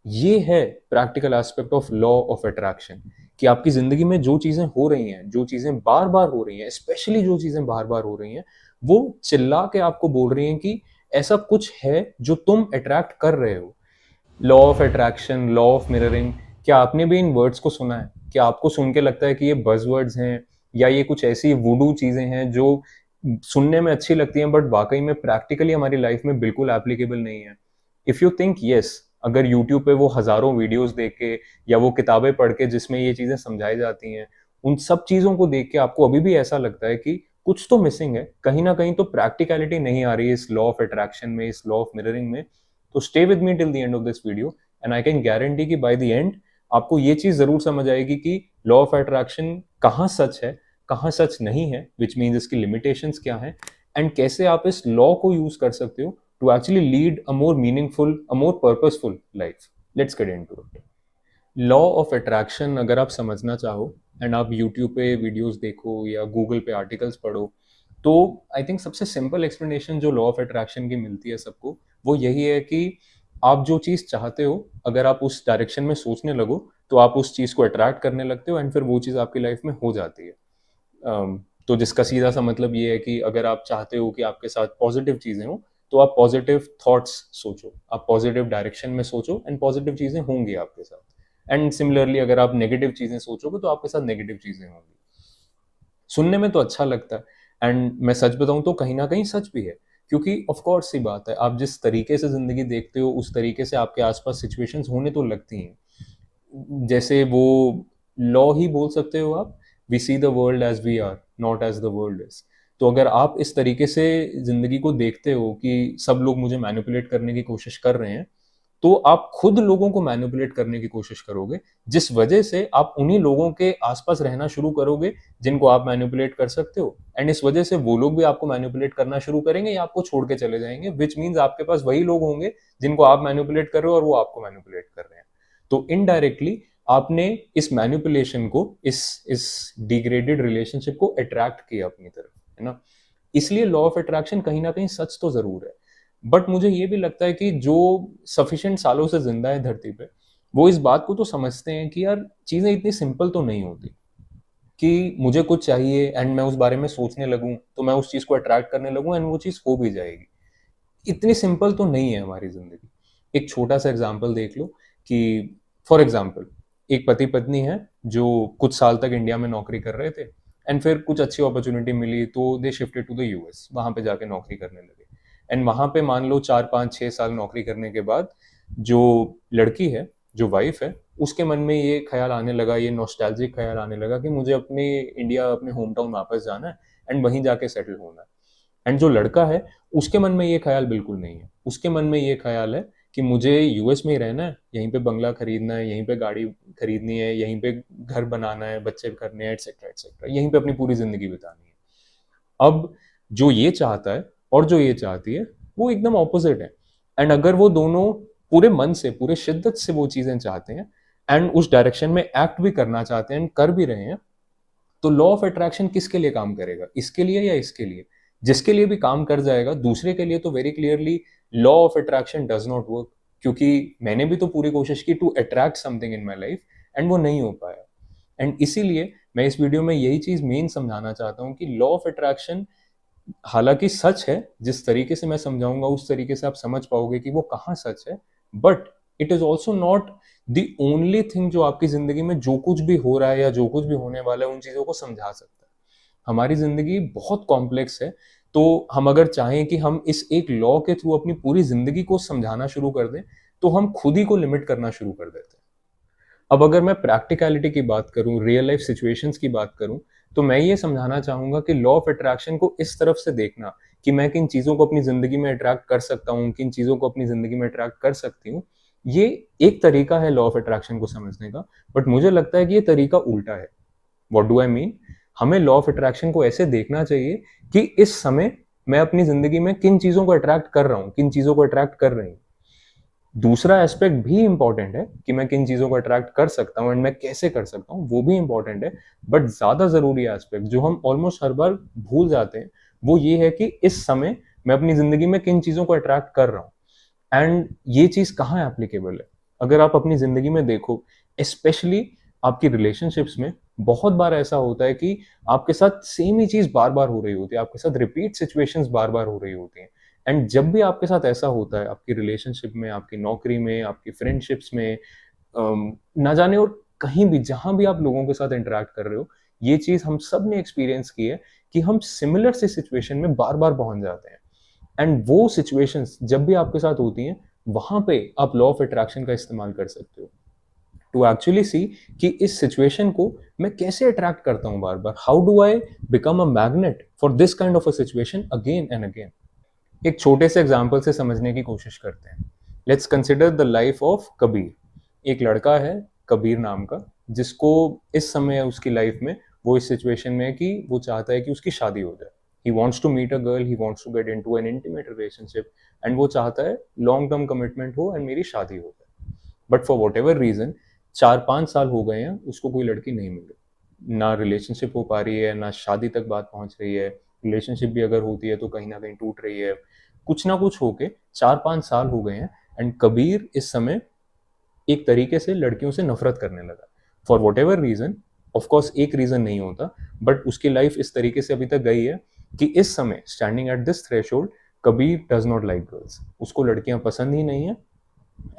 ये है practical aspect of law of attraction, कि आपकी जिंदगी में जो चीजें हो रही हैं, जो चीजें बार बार हो रही हैं, स्पेशली जो चीजें बार बार हो रही हैं, वो चिल्ला के आपको बोल रही हैं कि ऐसा कुछ है जो तुम अट्रैक्ट कर रहे हो। Law of attraction, law of mirroring, क्या आपने भी इन वर्ड्स को सुना है? क्या आपको सुन के लगता है कि ये बज़वर्ड्स हैं, या ये कुछ ऐसी वुडू चीजें हैं जो सुनने में अच्छी लगती हैं बट वाकई में प्रैक्टिकली हमारी लाइफ में बिल्कुल एप्लीकेबल नहीं है? इफ यू थिंक यस, अगर यूट्यूब पे वो हजारों वीडियोस देख के या वो किताबें पढ़ के जिसमें ये चीजें समझाई जाती हैं, उन सब चीजों को देख के आपको अभी भी ऐसा लगता है कि कुछ तो मिसिंग है, कहीं ना कहीं तो प्रैक्टिकलिटी नहीं आ रही है इस लॉ ऑफ अट्रैक्शन में, इस लॉ ऑफ मिररिंग में, तो stay with me till the end of this video and I can guarantee कि बाय द एंड आपको ये चीज जरूर समझ आएगी कि लॉ ऑफ अट्रैक्शन कहाँ सच है, कहाँ सच नहीं है, विच मीन्स इसकी लिमिटेशंस क्या है, एंड कैसे आप इस लॉ को यूज कर सकते हो to actually lead a more meaningful, a more purposeful life. Let's get into it. Law of attraction अगर आप समझना चाहो एंड आप यूट्यूब पे वीडियोस देखो या गूगल पे आर्टिकल्स पढ़ो, तो आई थिंक सबसे सिंपल एक्सप्लेनेशन जो लॉ ऑफ अट्रैक्शन की मिलती है सबको, वो यही है कि आप जो चीज़ चाहते हो, अगर आप उस डायरेक्शन में सोचने लगो तो आप उस चीज़ को अट्रैक्ट करने लगते हो एंड फिर वो चीज़ आपकी लाइफ में हो जाती है। तो जिसका सीधा सा मतलब ये है कि अगर आप चाहते हो कि आपके साथ पॉजिटिव चीज़ें हो, तो आप पॉजिटिव थॉट्स सोचो, आप पॉजिटिव डायरेक्शन में सोचो एंड पॉजिटिव चीज़ें होंगी आपके साथ। एंड सिमिलरली अगर आप नेगेटिव चीज़ें सोचोगे तो आपके साथ नेगेटिव चीज़ें होंगी। सुनने में तो अच्छा लगता है एंड मैं सच बताऊं तो कहीं ना कहीं सच भी है, क्योंकि ऑफ कोर्स सी बात है, आप जिस तरीके से जिंदगी देखते हो उस तरीके से आपके आसपास सिचुएशंस होने तो लगती हैं। जैसे वो लॉ ही बोल सकते हो आप, we see the world as we are, not as the world is. तो अगर आप इस तरीके से जिंदगी को देखते हो कि सब लोग मुझे मैनिपुलेट करने की कोशिश कर रहे हैं, तो आप खुद लोगों को मैनिपुलेट करने की कोशिश करोगे, जिस वजह से आप उन्हीं लोगों के आसपास रहना शुरू करोगे जिनको आप मैनिपुलेट कर सकते हो, एंड इस वजह से वो लोग भी आपको मैनिपुलेट करना शुरू करेंगे या आपको छोड़ के चले जाएंगे, विच मीन्स आपके पास वही लोग होंगे जिनको आप मैनिपुलेट कर रहे हो और वो आपको मैनिपुलेट कर रहे हैं। तो इनडायरेक्टली आपने इस मैनिपुलेशन को, इस डिग्रेडेड रिलेशनशिप को अट्रैक्ट किया अपनी तरफ, है ना? इसलिए लॉ ऑफ अट्रैक्शन कहीं ना कहीं सच तो जरूर है, बट मुझे ये भी लगता है कि जो सफिशिएंट सालों से जिंदा है धरती पे, वो इस बात को तो समझते हैं कि यार चीजें इतनी सिंपल तो नहीं होती, कि मुझे कुछ चाहिए एंड मैं उस बारे में सोचने लगूं तो मैं उस चीज को अट्रैक्ट करने लगूं एंड वो चीज हो भी जाएगी। इतनी सिंपल तो नहीं है हमारी जिंदगी। एक छोटा सा एग्जांपल देख लो कि फॉर एग्जांपल एक पति पत्नी है जो कुछ साल तक इंडिया में नौकरी कर रहे थे, एंड फिर कुछ अच्छी अपॉर्चुनिटी मिली तो they shifted to the US, वहां पे जाके नौकरी करने लगे। एंड वहां पे मान लो 4 5 6 साल नौकरी करने के बाद जो लड़की है, जो वाइफ है, उसके मन में ये ख्याल आने लगा, ये नॉस्टैल्जिक ख्याल आने लगा कि मुझे अपने इंडिया, अपने होम टाउन वापस जाना है एंड वहीं जाके सेटल होना है। एंड जो लड़का है, उसके मन में ये ख्याल बिल्कुल नहीं है। उसके मन में ये ख्याल है कि मुझे यूएस में ही रहना है, यहीं पे बंगला खरीदना है, यहीं पे गाड़ी खरीदनी है, यहीं पे घर बनाना है, बच्चे करने हैं, एटसेट्रा एटसेट्रा, यहीं पे अपनी पूरी जिंदगी बितानी है। अब जो ये चाहता है और जो ये चाहती है, वो एकदम ऑपोजिट है। एंड अगर वो दोनों पूरे मन से, पूरे शिद्दत से वो चीजें चाहते हैं एंड उस डायरेक्शन में एक्ट भी करना चाहते हैं, कर भी रहे हैं, तो लॉ ऑफ अट्रैक्शन किसके लिए काम करेगा, इसके लिए या इसके लिए? जिसके लिए भी काम कर जाएगा, दूसरे के लिए तो very clearly law of attraction does not work, क्योंकि मैंने भी तो पूरी कोशिश की to attract something in my life and वो नहीं हो पाया। एंड इसीलिए मैं इस वीडियो में यही चीज मेन समझाना चाहता हूँ कि लॉ ऑफ अट्रैक्शन हालांकि सच है, जिस तरीके से मैं समझाऊंगा उस तरीके से आप समझ पाओगे कि वो कहाँ सच है, but it is also not the only thing जो आपकी जिंदगी में जो कुछ भी हो रहा है या जो कुछ भी होने वाला है उन चीजों को समझा सकता है। हमारी जिंदगी बहुत कॉम्प्लेक्स है, तो हम अगर चाहें कि हम इस एक लॉ के थ्रू अपनी पूरी जिंदगी को समझाना शुरू कर दें, तो हम खुद ही को लिमिट करना शुरू कर देते हैं। अब अगर मैं प्रैक्टिकलिटी की बात करूं, रियल लाइफ सिचुएशंस की बात करूं, तो मैं ये समझाना चाहूंगा कि लॉ ऑफ अट्रैक्शन को इस तरफ से देखना कि मैं किन चीजों को अपनी जिंदगी में अट्रैक्ट कर सकता हूं, किन चीजों को अपनी जिंदगी में अट्रैक्ट कर सकती हूँ, ये एक तरीका है लॉ ऑफ अट्रैक्शन को समझने का। बट मुझे लगता है कि ये तरीका उल्टा है। What do I mean? हमें लॉ ऑफ अट्रैक्शन को ऐसे देखना चाहिए कि इस समय मैं अपनी जिंदगी में किन चीजों को अट्रैक्ट कर रहा हूं, किन चीजों को अट्रैक्ट कर रही हूं। दूसरा एस्पेक्ट भी इंपॉर्टेंट है कि मैं किन चीजों को अट्रैक्ट कर सकता हूं एंड मैं कैसे कर सकता हूं, वो भी इंपॉर्टेंट है। बट ज्यादा जरूरी एस्पेक्ट जो हम ऑलमोस्ट हर बार भूल जाते हैं, वो ये है कि इस समय मैं अपनी जिंदगी में किन चीजों को अट्रैक्ट कर रहा हूं एंड ये चीज कहाँ एप्लीकेबल है। अगर आप अपनी जिंदगी में देखो, स्पेशली आपकी रिलेशनशिप्स में बहुत बार ऐसा होता है कि आपके साथ सेम ही चीज बार बार हो रही होती है, आपके साथ रिपीट सिचुएशंस बार बार हो रही होती हैं। एंड जब भी आपके साथ ऐसा होता है, आपकी रिलेशनशिप में, आपकी नौकरी में, आपकी फ्रेंडशिप्स में, ना जाने और कहीं भी जहां भी आप लोगों के साथ इंटरेक्ट कर रहे हो, ये चीज हम सब ने एक्सपीरियंस की है कि हम सिमिलर सी सिचुएशन में बार बार पहुंच जाते हैं। एंड वो सिचुएशंस जब भी आपके साथ होती हैं, वहां पे आप लॉ ऑफ अट्रैक्शन का इस्तेमाल कर सकते हो टू एक्चुअली सी कि इस सिचुएशन को मैं कैसे अट्रैक्ट करता हूं बार बार। How do I become a magnet for this kind of a situation again and again. एक छोटे से एग्जाम्पल से समझने की कोशिश करते हैं। Let's consider the life of Kabir. एक लड़का है कबीर नाम का, जिसको इस समय उसकी लाइफ में वो इस सिचुएशन में है कि वो चाहता है कि उसकी शादी हो जाए। He wants to meet a girl, he wants to get into an intimate relationship, and वो चाहता है लॉन्ग टर्म कमिटमेंट हो एंड मेरी शादी हो जाए। But for whatever reason 4-5 साल हो गए हैं, उसको कोई लड़की नहीं मिल रही, ना रिलेशनशिप हो पा रही है, ना शादी तक बात पहुंच रही है। रिलेशनशिप भी अगर होती है तो कहीं ना कहीं टूट रही है। कुछ ना कुछ होके 4-5 साल हो गए हैं, एंड कबीर इस समय एक तरीके से लड़कियों से नफरत करने लगा for whatever reason. Of course एक रीजन नहीं होता, बट उसकी लाइफ इस तरीके से अभी तक गई है कि इस समय standing at this threshold, Kabir does not like girls, उसको लड़कियां पसंद ही नहीं है।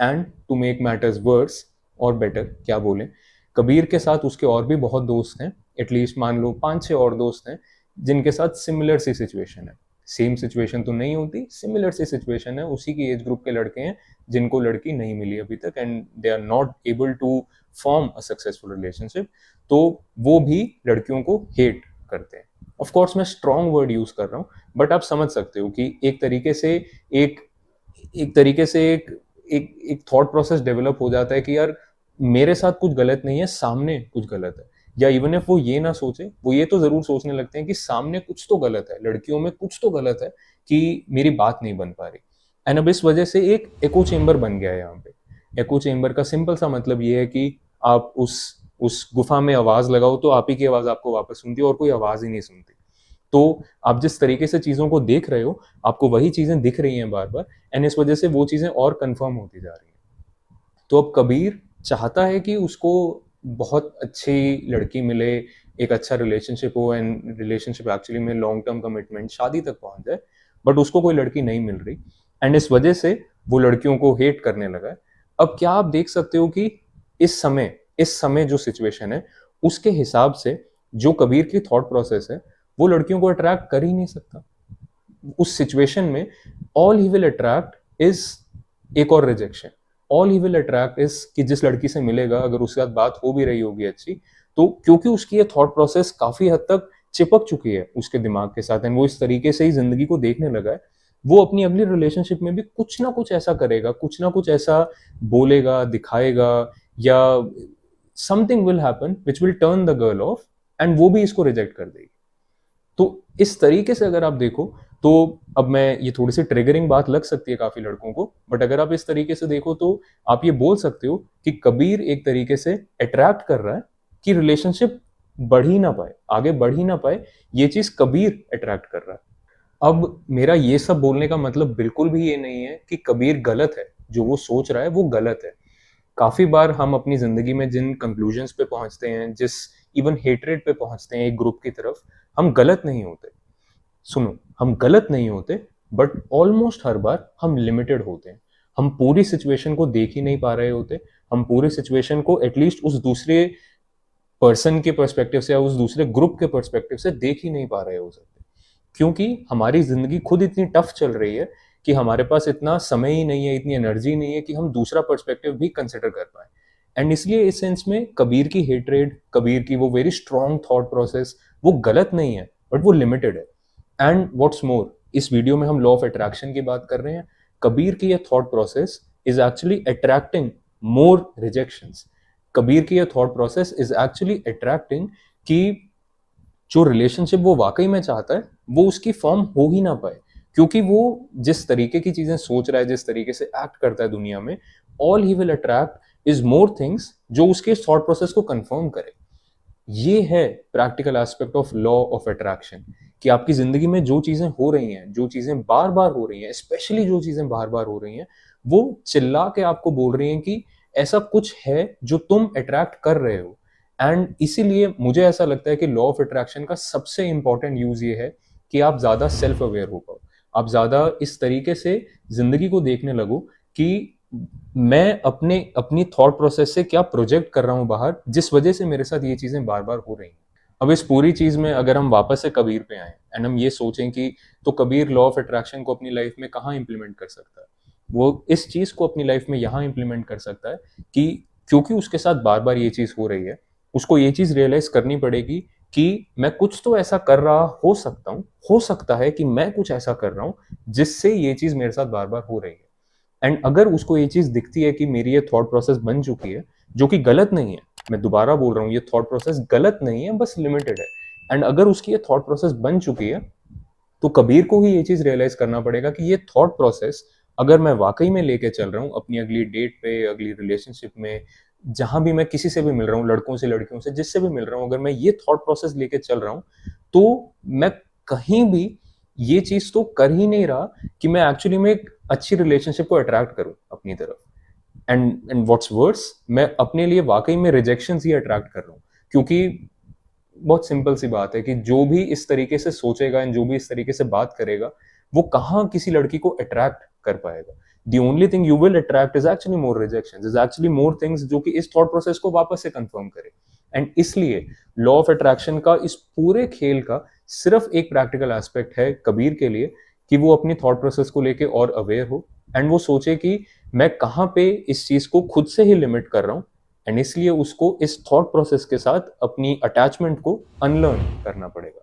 And to make matters worse और बेटर क्या बोले, कबीर के साथ उसके और भी बहुत दोस्त हैं, एटलीस्ट मान लो 5-6 और दोस्त हैं जिनके साथ सिमिलर सी सिचुएशन है। सेम सिचुएशन तो नहीं होती, सिमिलर सी सिचुएशन है, उसी की एज ग्रुप के लड़के हैं जिनको लड़की नहीं मिली अभी तक, and they are not able to form a successful relationship. तो वो भी लड़कियों को हेट करते हैं। ऑफ कोर्स मैं स्ट्रॉन्ग वर्ड यूज कर रहा हूँ, बट आप समझ सकते हो कि एक तरीके से एक एक तरीके से एक एक एक थॉट प्रोसेस डेवलप हो जाता है कि यार मेरे साथ कुछ गलत नहीं है, सामने कुछ गलत है। या इवन इफ वो ये ना सोचे, वो ये तो जरूर सोचने लगते हैं कि सामने कुछ तो गलत है, लड़कियों में कुछ तो गलत है कि मेरी बात नहीं बन पा रही। एंड अब इस वजह से एक एको चेम्बर बन गया है यहाँ पे। एको चेम्बर का सिंपल सा मतलब ये है कि आप उस गुफा में आवाज लगाओ तो आप ही की आवाज आपको वापस सुनती है और कोई आवाज ही नहीं सुनती। तो आप जिस तरीके से चीजों को देख रहे हो, आपको वही चीजें दिख रही हैं बार बार, एंड इस वजह से वो चीजें और कंफर्म होती जा रही हैं। तो अब कबीर चाहता है कि उसको बहुत अच्छी लड़की मिले, एक अच्छा रिलेशनशिप हो, एंड रिलेशनशिप एक्चुअली में लॉन्ग टर्म कमिटमेंट शादी तक पहुंच जाए, बट उसको कोई लड़की नहीं मिल रही, एंड इस वजह से वो लड़कियों को हेट करने लगा है। अब क्या आप देख सकते हो कि इस समय जो सिचुएशन है, उसके हिसाब से जो कबीर की थॉट प्रोसेस है, वो लड़कियों को अट्रैक्ट कर ही नहीं सकता। उस सिचुएशन में all he will attract is एक और rejection. All he will attract is कि जिस लड़की से मिलेगा, अगर उसके साथ बात हो भी रही होगी अच्छी, तो क्योंकि उसकी ये थॉट प्रोसेस काफी हद तक चिपक चुकी है उसके दिमाग के साथ, एंड वो इस तरीके से ही जिंदगी को देखने लगा है, वो अपनी अगली रिलेशनशिप में भी कुछ ना कुछ ऐसा करेगा, कुछ ना कुछ ऐसा बोलेगा, दिखाएगा, या something will happen which will turn the girl of, and वो भी इसको रिजेक्ट कर देगी। तो इस तरीके से अगर आप देखो, तो अब मैं ये थोड़ी सी ट्रिगरिंग बात लग सकती है काफी लड़कों को, बट अगर आप इस तरीके से देखो तो आप ये बोल सकते हो कि कबीर एक तरीके से अट्रैक्ट कर रहा है कि रिलेशनशिप बढ़ ही ना पाए, आगे बढ़ ही ना पाए। ये चीज कबीर अट्रैक्ट कर रहा है। अब मेरा ये सब बोलने का मतलब बिल्कुल भी ये नहीं है कि कबीर गलत है, जो वो सोच रहा है वो गलत है। काफी बार हम अपनी जिंदगी में जिन कंक्लूजन्स पे पहुंचते हैं, जिस इवन हेटरेट पे पहुंचते हैं एक ग्रुप की तरफ, हम गलत नहीं होते। सुनो, हम गलत नहीं होते, बट ऑलमोस्ट हर बार हम लिमिटेड होते हैं। हम पूरी सिचुएशन को देख ही नहीं पा रहे होते। हम पूरी सिचुएशन को एटलीस्ट उस दूसरे पर्सन के पर्सपेक्टिव से या उस दूसरे ग्रुप के पर्सपेक्टिव से देख ही नहीं पा रहे हो सकते, क्योंकि हमारी जिंदगी खुद इतनी टफ चल रही है कि हमारे पास इतना समय ही नहीं है, इतनी एनर्जी नहीं है कि हम दूसरा पर्सपेक्टिव भी कंसिडर कर पाए। एंड इसलिए इस सेंस में कबीर की हेट्रेड, कबीर की वो वेरी स्ट्रॉन्ग थॉट प्रोसेस, वो गलत नहीं है, बट वो लिमिटेड है। एंड व्हाट्स मोर, इस वीडियो में हम लॉ ऑफ अट्रैक्शन की बात कर रहे हैं। कबीर की ये thought process is actually attracting more rejections. Kabir की ये thought process is actually attracting कि जो रिलेशनशिप वो वाकई में चाहता है वो उसकी फॉर्म हो ही ना पाए, क्योंकि वो जिस तरीके की चीजें सोच रहा है, जिस तरीके से एक्ट करता है दुनिया में, all he will attract is more things जो उसके थॉट प्रोसेस को कंफर्म करे। ये है practical aspect of law of attraction, कि आपकी जिंदगी में जो चीजें हो रही हैं, जो चीजें बार बार हो रही हैं, स्पेशली जो चीजें बार बार हो रही हैं, वो चिल्ला के आपको बोल रही हैं कि ऐसा कुछ है जो तुम अट्रैक्ट कर रहे हो। एंड इसीलिए मुझे ऐसा लगता है कि लॉ ऑफ अट्रैक्शन का सबसे इंपॉर्टेंट यूज ये है कि आप ज्यादा सेल्फ अवेयर हो पाओ, आप ज्यादा इस तरीके से जिंदगी को देखने लगो कि मैं अपने अपनी थॉट प्रोसेस से क्या प्रोजेक्ट कर रहा हूं बाहर, जिस वजह से मेरे साथ ये चीजें बार बार हो रही हैं। अब इस पूरी चीज में अगर हम वापस से कबीर पे आए एंड हम ये सोचें कि तो कबीर लॉ ऑफ अट्रैक्शन को अपनी लाइफ में कहाँ इंप्लीमेंट कर सकता है, वो इस चीज को अपनी लाइफ में यहाँ इंप्लीमेंट कर सकता है कि क्योंकि उसके साथ बार बार ये चीज हो रही है, उसको ये चीज रियलाइज करनी पड़ेगी कि मैं कुछ तो ऐसा कर रहा हो सकता हूँ, हो सकता है कि मैं कुछ ऐसा कर रहा हूँ जिससे ये चीज मेरे साथ बार बार हो रही है। एंड अगर उसको ये चीज दिखती है कि मेरी ये थॉट प्रोसेस बन चुकी है, जो कि गलत नहीं है, मैं दोबारा बोल रहा हूँ ये थॉट प्रोसेस गलत नहीं है, बस लिमिटेड है। एंड अगर उसकी ये थॉट प्रोसेस बन चुकी है, तो कबीर को ही ये चीज रियलाइज करना पड़ेगा कि ये थॉट प्रोसेस अगर मैं वाकई में लेके चल रहा हूँ अपनी अगली डेट पे, अगली रिलेशनशिप में, जहां भी मैं किसी से भी मिल रहा हूँ, लड़कों से लड़कियों से जिससे भी मिल रहा हूँ, अगर मैं ये थॉट प्रोसेस लेके चल रहा हूँ, तो मैं कहीं भी ये चीज तो कर ही नहीं रहा कि मैं एक्चुअली में एक अच्छी रिलेशनशिप को अट्रैक्ट करूं अपनी तरफ। एंड व्हाट्स वर्स, मैं अपने लिए वाकई में रिजेक्शन ही अट्रैक्ट कर रहा हूँ। क्योंकि बहुत सिंपल सी बात है कि जो भी इस तरीके से सोचेगा एंड जो भी इस तरीके से बात करेगा, वो कहाँ किसी लड़की को अट्रैक्ट कर पाएगा। The only thing you will attract is actually more rejection, is actually more things जो कि इस थॉट प्रोसेस को वापस से कंफर्म करे। एंड इसलिए लॉ ऑफ अट्रैक्शन का इस पूरे खेल का सिर्फ एक प्रैक्टिकल एस्पेक्ट है कबीर के लिए, कि वो अपनी थॉट प्रोसेस को लेके और अवेयर हो एंड वो सोचे कि मैं कहाँ पे इस चीज को खुद से ही लिमिट कर रहा हूँ। एंड इसलिए उसको इस थॉट प्रोसेस के साथ अपनी अटैचमेंट को अनलर्न करना पड़ेगा।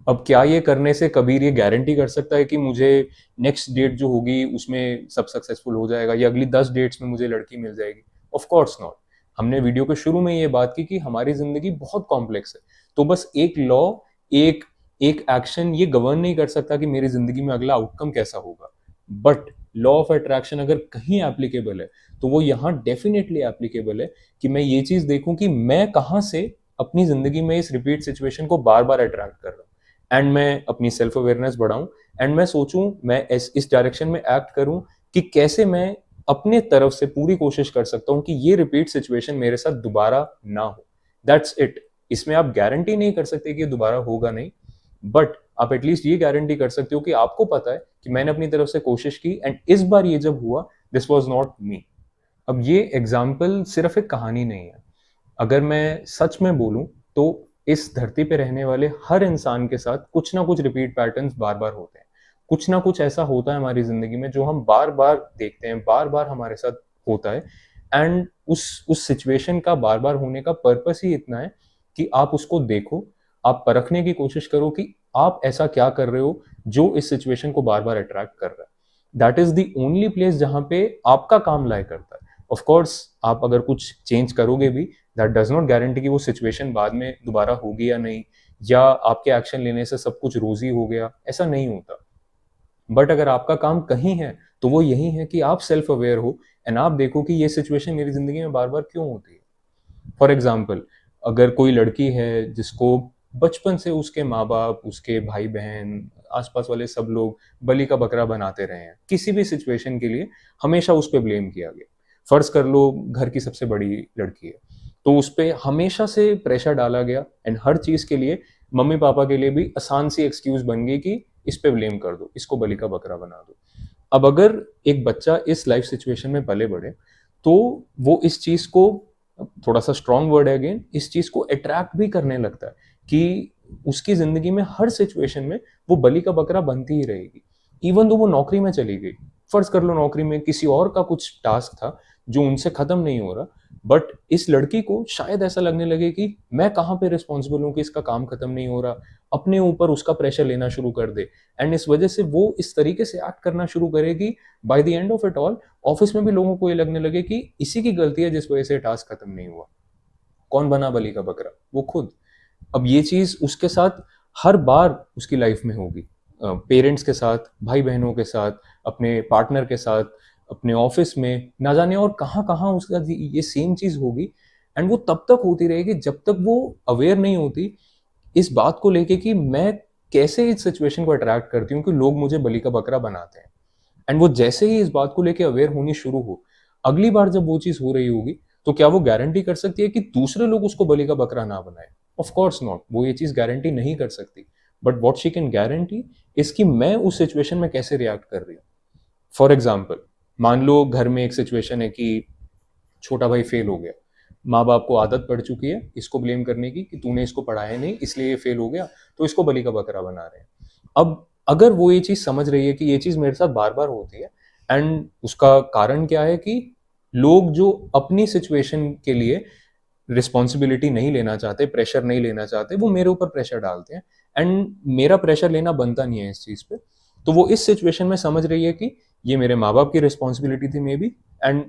अब क्या ये करने से कबीर ये गारंटी कर सकता है कि मुझे नेक्स्ट डेट जो होगी उसमें सब सक्सेसफुल हो जाएगा या अगली 10 डेट्स में मुझे लड़की मिल जाएगी? Of course not. हमने वीडियो के शुरू में ये बात की कि हमारी जिंदगी बहुत कॉम्प्लेक्स है। तो बस एक लॉ, एक एक एक्शन ये गवर्न नहीं कर सकता कि मेरी जिंदगी में अगला आउटकम कैसा होगा। बट लॉ ऑफ अट्रैक्शन अगर कहीं एप्लीकेबल है, तो वो यहाँ डेफिनेटली एप्लीकेबल है कि मैं ये चीज देखूं कि मैं कहाँ से अपनी जिंदगी में इस रिपीट सिचुएशन को बार बार अट्रैक्ट कर रहा हूँ, एंड मैं अपनी सेल्फ अवेयरनेस बढ़ाऊं एंड मैं सोचूं, मैं इस डायरेक्शन में एक्ट करूं कि कैसे मैं अपने तरफ से पूरी कोशिश कर सकता हूं कि ये रिपीट सिचुएशन मेरे साथ दोबारा ना हो। That's it. इसमें आप गारंटी नहीं कर सकते कि ये दोबारा होगा नहीं, बट आप एटलीस्ट ये गारंटी कर सकते हो कि आपको पता है कि मैंने अपनी तरफ से कोशिश की एंड इस बार ये जब हुआ, दिस वॉज नॉट मी। अब ये एग्जाम्पल सिर्फ एक कहानी नहीं है। अगर मैं सच में बोलूं तो इस धरती पे रहने वाले हर इंसान के साथ कुछ ना कुछ रिपीट पैटर्न्स बार बार होते हैं। कुछ ना कुछ ऐसा होता है हमारी जिंदगी में जो हम बार बार देखते हैं, बार बार हमारे साथ होता है। एंड उस सिचुएशन का बार बार होने का पर्पस ही इतना है कि आप उसको देखो, आप परखने की कोशिश करो कि आप ऐसा क्या कर रहे हो जो इस सिचुएशन को बार बार अट्रैक्ट कर रहा है। That is the only place जहां पे आपका काम लाए करता है। ऑफ कोर्स आप अगर कुछ चेंज करोगे भी, दैट डज नॉट गारंटी कि वो सिचुएशन बाद में दोबारा होगी या नहीं, या आपके एक्शन लेने से सब कुछ रोजी हो गया, ऐसा नहीं होता। बट अगर आपका काम कहीं है तो वो यही है कि आप सेल्फ अवेयर हो एंड आप देखो कि ये सिचुएशन मेरी जिंदगी में बार बार क्यों होती है। फॉर एग्जाम्पल, अगर कोई लड़की है जिसको बचपन से उसके माँ बाप, उसके भाई बहन, आसपास वाले सब लोग बलि का बकरा बनाते रहे हैं, किसी भी सिचुएशन के लिए हमेशा उस पर ब्लेम किया गया। फर्ज कर लो घर की सबसे बड़ी लड़की है, तो उस पर हमेशा से प्रेशर डाला गया एंड हर चीज के लिए मम्मी पापा के लिए भी आसान सी एक्सक्यूज बन गई कि इस पे ब्लेम कर दो, इसको बलि का बकरा बना दो। अब अगर एक बच्चा इस लाइफ सिचुएशन में पले बढ़े, तो वो इस चीज को, थोड़ा सा स्ट्रॉन्ग वर्ड है अगेन, इस चीज को अट्रैक्ट भी करने लगता है कि उसकी जिंदगी में हर सिचुएशन में वो बलि का बकरा बनती ही रहेगी। इवन दो वो नौकरी में चली गई, फर्ज कर लो नौकरी में किसी और का कुछ टास्क था जो उनसे खत्म नहीं हो रहा, बट इस लड़की को शायद ऐसा लगने लगे कि मैं कहाँ पे रिस्पॉन्सिबल हूँ कि इसका काम खत्म नहीं हो रहा, अपने ऊपर उसका प्रेशर लेना शुरू कर दे। एंड इस वजह से वो इस तरीके से एक्ट करना शुरू करेगी, by the end of it all office में भी लोगों को ये लगने लगे कि इसी की गलती है जिस वजह से टास्क खत्म नहीं हुआ। कौन बना बलि का बकरा? वो खुद। अब ये चीज उसके साथ हर बार उसकी लाइफ में होगी, पेरेंट्स के साथ, भाई बहनों के साथ, अपने पार्टनर के साथ, अपने ऑफिस में, ना जाने और कहाँ कहाँ उसका ये सेम चीज होगी। एंड वो तब तक होती रहेगी जब तक वो अवेयर नहीं होती इस बात को लेके कि मैं कैसे इस सिचुएशन को अट्रैक्ट करती हूँ कि लोग मुझे बलि का बकरा बनाते हैं। एंड वो जैसे ही इस बात को लेके अवेयर होनी शुरू हो, अगली बार जब वो चीज हो रही होगी तो क्या वो गारंटी कर सकती है कि दूसरे लोग उसको बलि का बकरा ना बनाए? ऑफ कोर्स नॉट, वो ये चीज गारंटी नहीं कर सकती। But what she can guarantee is कि मैं उस सिचुएशन में कैसे रिएक्ट कर रही हूँ। फॉर एग्जाम्पल, मान लो घर में एक सिचुएशन है कि छोटा भाई फेल हो गया, माँ बाप को आदत पड़ चुकी है इसको ब्लेम करने की कि तूने इसको पढ़ाया नहीं इसलिए ये फेल हो गया, तो इसको बलि का बकरा बना रहे हैं। अब अगर वो ये चीज समझ रही है कि ये चीज मेरे साथ बार बार होती है, एंड उसका कारण क्या है कि लोग जो अपनी सिचुएशन के लिए रिस्पॉन्सिबिलिटी नहीं लेना चाहते, प्रेशर नहीं लेना चाहते, वो मेरे ऊपर प्रेशर डालते हैं, एंड मेरा प्रेशर लेना बनता नहीं है इस चीज पे। तो वो इस सिचुएशन में समझ रही है कि ये मेरे माँ बाप की रिस्पॉन्सिबिलिटी थी may be, and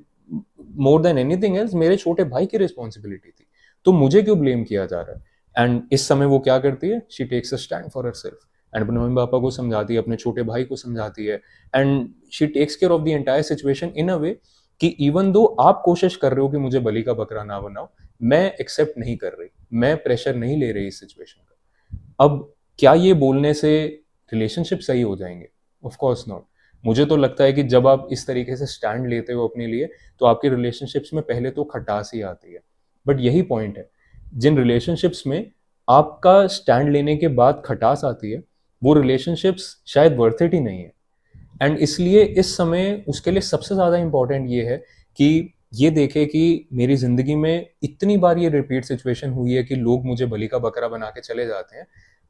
more than anything else मेरे छोटे भाई की रिस्पॉन्सिबिलिटी थी, तो मुझे क्यों ब्लेम किया जा रहा है। एंड इस समय वो क्या करती है, she takes a stand for herself, and अपने मम्मी पापा को समझाती है, अपने छोटे भाई को समझाती है, and she takes care of the entire situation in a way कि इवन दो आप कोशिश कर रहे हो कि मुझे बलि का बकरा ना बनाओ, मैं एक्सेप्ट नहीं कर रही, मैं प्रेशर नहीं ले रही इस सिचुएशन का। अब क्या ये बोलने से रिलेशनशिप सही हो जाएंगे? Of course not. मुझे तो लगता है कि जब आप इस तरीके से स्टैंड लेते हो अपने लिए, तो आपकी रिलेशनशिप्स में पहले तो खटास ही आती है। बट यही पॉइंट है, जिन रिलेशनशिप्स में आपका स्टैंड लेने के बाद खटास आती है, वो रिलेशनशिप्स शायद वर्थ इट ही नहीं है। एंड इसलिए इस समय उसके लिए सबसे ज़्यादा इंपॉर्टेंट ये है कि ये देखे कि मेरी ज़िंदगी में इतनी बार ये रिपीट सिचुएशन हुई है कि लोग मुझे बलि का बकरा बना के चले जाते हैं।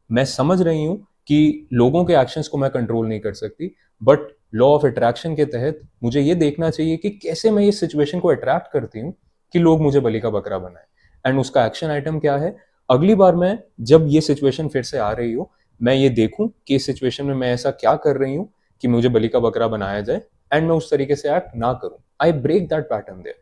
मैं समझ रही हूँ कि लोगों के एक्शंस को मैं कंट्रोल नहीं कर सकती, बट लॉ ऑफ अट्रैक्शन के तहत मुझे ये देखना चाहिए कि कैसे मैं इस सिचुएशन को अट्रैक्ट करती हूँ कि लोग मुझे बलि का बकरा बनाए। एंड उसका एक्शन आइटम क्या है? अगली बार मैं जब ये सिचुएशन फिर से आ रही हो, मैं ये देखूं कि इस सिचुएशन में मैं ऐसा क्या कर रही हूँ कि मुझे बलि का बकरा बनाया जाए, एंड मैं उस तरीके से एक्ट ना करूं। I break that pattern there.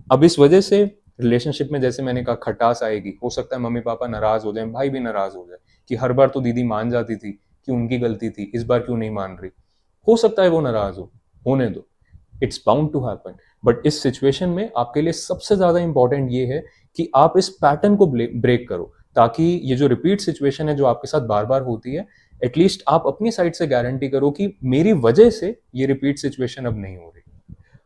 अब इस वजह से रिलेशनशिप में, जैसे मैंने कहा, खटास आएगी, हो सकता है मम्मी पापा नाराज हो जाए, भाई भी नाराज हो जाए कि हर बार तो दीदी मान जाती थी कि उनकी गलती थी, इस बार क्यों नहीं मान रही। हो सकता है वो नाराज हो, होने दो, it's bound to happen. But इस सिचुएशन में आपके लिए सबसे ज्यादा इंपॉर्टेंट ये है कि आप इस पैटर्न को ब्रेक करो, ताकि ये जो रिपीट सिचुएशन है जो आपके साथ बार बार होती है, एटलीस्ट आप अपनी साइड से गारंटी करो कि मेरी वजह से ये रिपीट सिचुएशन अब नहीं हो रही।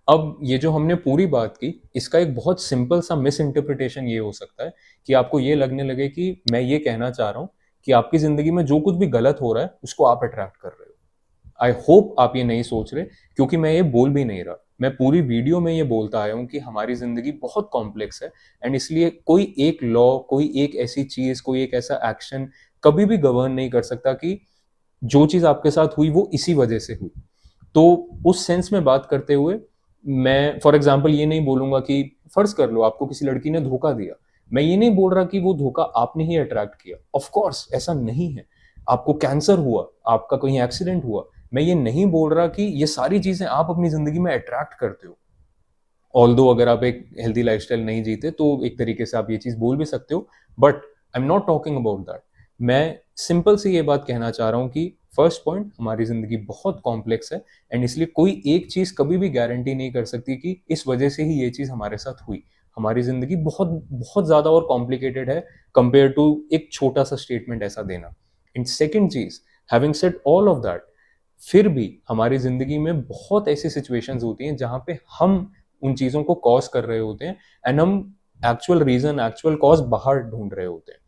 अब ये जो हमने पूरी बात की, इसका एक बहुत सिंपल सा मिस इंटरप्रिटेशन ये हो सकता है कि आपको ये लगने लगे कि मैं ये कहना चाह रहा हूँ कि आपकी जिंदगी में जो कुछ भी गलत हो रहा है उसको आप अट्रैक्ट कर रहे हो। आई होप आप ये नहीं सोच रहे, क्योंकि मैं ये बोल भी नहीं रहा। मैं पूरी वीडियो में ये बोलता आया हूँ कि हमारी जिंदगी बहुत कॉम्प्लेक्स है, एंड इसलिए कोई एक लॉ, कोई एक ऐसी चीज, कोई एक ऐसा एक्शन कभी भी गवर्न नहीं कर सकता कि जो चीज आपके साथ हुई वो इसी वजह से हुई। तो उस सेंस में बात करते हुए मैं फॉर एग्जाम्पल ये नहीं बोलूंगा कि फर्ज कर लो आपको किसी लड़की ने धोखा दिया, मैं ये नहीं बोल रहा कि वो धोखा आपने ही अट्रैक्ट किया। ऑफ कोर्स ऐसा नहीं है। आपको कैंसर हुआ, आपका कहीं एक्सीडेंट हुआ, मैं ये नहीं बोल रहा कि ये सारी चीजें आप अपनी जिंदगी में अट्रैक्ट करते हो। ऑल्दो अगर आप एक हेल्दी लाइफस्टाइल नहीं जीते तो एक तरीके से आप ये चीज बोल भी सकते हो, but I am not talking about that. मैं सिंपल सी ये बात कहना चाह रहा हूँ कि फर्स्ट पॉइंट, हमारी जिंदगी बहुत कॉम्प्लेक्स है, एंड इसलिए कोई एक चीज कभी भी गारंटी नहीं कर सकती कि इस वजह से ही ये चीज हमारे साथ हुई। हमारी जिंदगी बहुत बहुत ज्यादा और कॉम्प्लिकेटेड है कंपेयर टू एक छोटा सा स्टेटमेंट ऐसा देना। एंड सेकेंड चीज, having said all of that, फिर भी हमारी जिंदगी में बहुत ऐसी सिचुएशंस होती हैं जहां पे हम उन चीजों को कॉज कर रहे होते हैं, एंड हम एक्चुअल रीजन, एक्चुअल कॉज बाहर ढूंढ रहे होते हैं।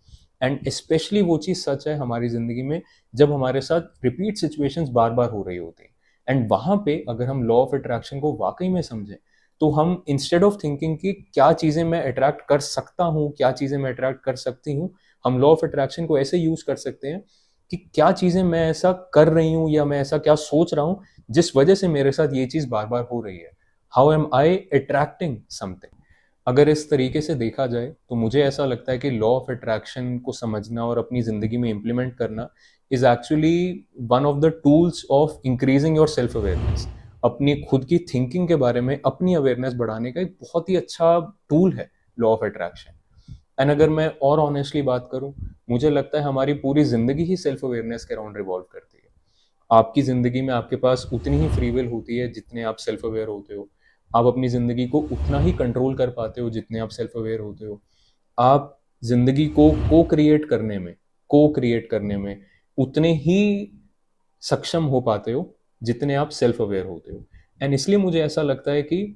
एंड स्पेशली वो चीज सच है हमारी जिंदगी में जब हमारे साथ रिपीट सिचुएशंस बार बार हो रही होती हैं। एंड वहां पे अगर हम लॉ ऑफ अट्रैक्शन को वाकई में समझें, तो हम इंस्टेड ऑफ थिंकिंग कि क्या चीजें मैं अट्रैक्ट कर सकता हूँ, क्या चीजें मैं अट्रैक्ट कर सकती हूँ, हम लॉ ऑफ अट्रैक्शन को ऐसे यूज कर सकते हैं कि क्या चीजें मैं ऐसा कर रही हूँ या मैं ऐसा क्या सोच रहा हूँ जिस वजह से मेरे साथ ये चीज बार बार हो रही है। How am I attracting something? अगर इस तरीके से देखा जाए तो मुझे ऐसा लगता है कि लॉ ऑफ अट्रैक्शन को समझना और अपनी जिंदगी में इंप्लीमेंट करना is actually one of the tools of increasing your self awareness. अपनी खुद की थिंकिंग के बारे में अपनी अवेयरनेस बढ़ाने का एक बहुत ही अच्छा टूल है लॉ ऑफ अट्रैक्शन। एंड अगर मैं और ऑनेस्टली बात करूं, मुझे लगता है हमारी पूरी जिंदगी ही सेल्फ अवेयरनेस के अराउंड रिवॉल्व करती है। आपकी जिंदगी में आपके पास उतनी ही फ्री विल होती है जितने आप सेल्फ अवेयर होते हो। आप अपनी जिंदगी को उतना ही कंट्रोल कर पाते हो जितने आप सेल्फ अवेयर होते हो। आप जिंदगी को को क्रिएट करने में उतने ही सक्षम हो पाते हो जितने आप सेल्फ अवेयर होते हो। एंड इसलिए मुझे ऐसा लगता है कि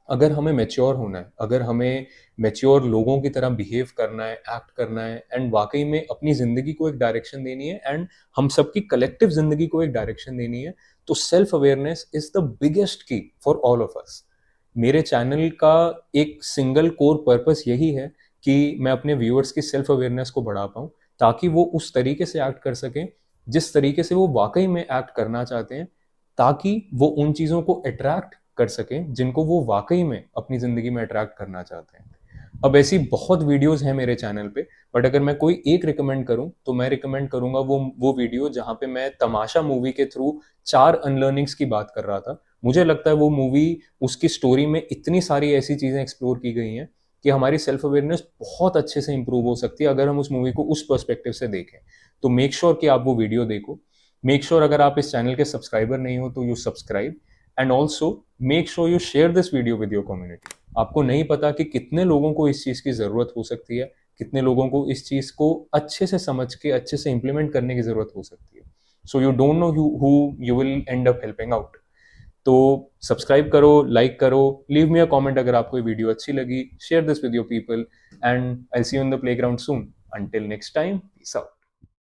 अगर हमें मैच्योर होना है, अगर हमें मैच्योर लोगों की तरह बिहेव करना है, एक्ट करना है एंड वाक़ई में अपनी ज़िंदगी को एक डायरेक्शन देनी है एंड हम सबकी कलेक्टिव ज़िंदगी को एक डायरेक्शन देनी है, तो self awareness is the biggest की फॉर ऑल ऑफ अस। मेरे चैनल का एक सिंगल कोर पर्पस यही है कि मैं अपने व्यूअर्स की सेल्फ अवेयरनेस को बढ़ा पाऊँ, ताकि वो उस तरीके से एक्ट कर सकें, जिस तरीके से वो वाक़ई में एक्ट करना चाहते हैं, ताकि वो उन चीज़ों को अट्रैक्ट कर सकें जिनको वो वाक़ई में अपनी ज़िंदगी में अट्रैक्ट करना चाहते हैं। अब ऐसी बहुत वीडियोज़ हैं मेरे चैनल पे, बट अगर मैं कोई एक रिकमेंड करूँ, तो मैं रिकमेंड करूँगा वो वीडियो जहाँ पे मैं तमाशा मूवी के थ्रू 4 अनलर्निंग्स की बात कर रहा था। मुझे लगता है वो मूवी, उसकी स्टोरी में इतनी सारी ऐसी चीज़ें एक्सप्लोर की गई हैं कि हमारी सेल्फ अवेयरनेस बहुत अच्छे से इम्प्रूव हो सकती है अगर हम उस मूवी को उस पर्सपेक्टिव से देखें। तो मेक श्योर कि आप वो वीडियो देखो। मेक श्योर अगर आप इस चैनल के सब्सक्राइबर नहीं हो तो you subscribe, and also make sure you share this video with your community. आपको नहीं पता कि कितने लोगों को इस चीज़ की ज़रूरत हो सकती है, कितने लोगों को इस चीज़ को अच्छे से समझ के अच्छे से इम्प्लीमेंट करने की ज़रूरत हो सकती है। So you don't know who you will end up helping out. तो सब्सक्राइब करो, लाइक करो, लीव मी अ कमेंट अगर आपको ये वीडियो अच्छी लगी, share this with your people, and I see you in the playground soon. Until next time, peace out.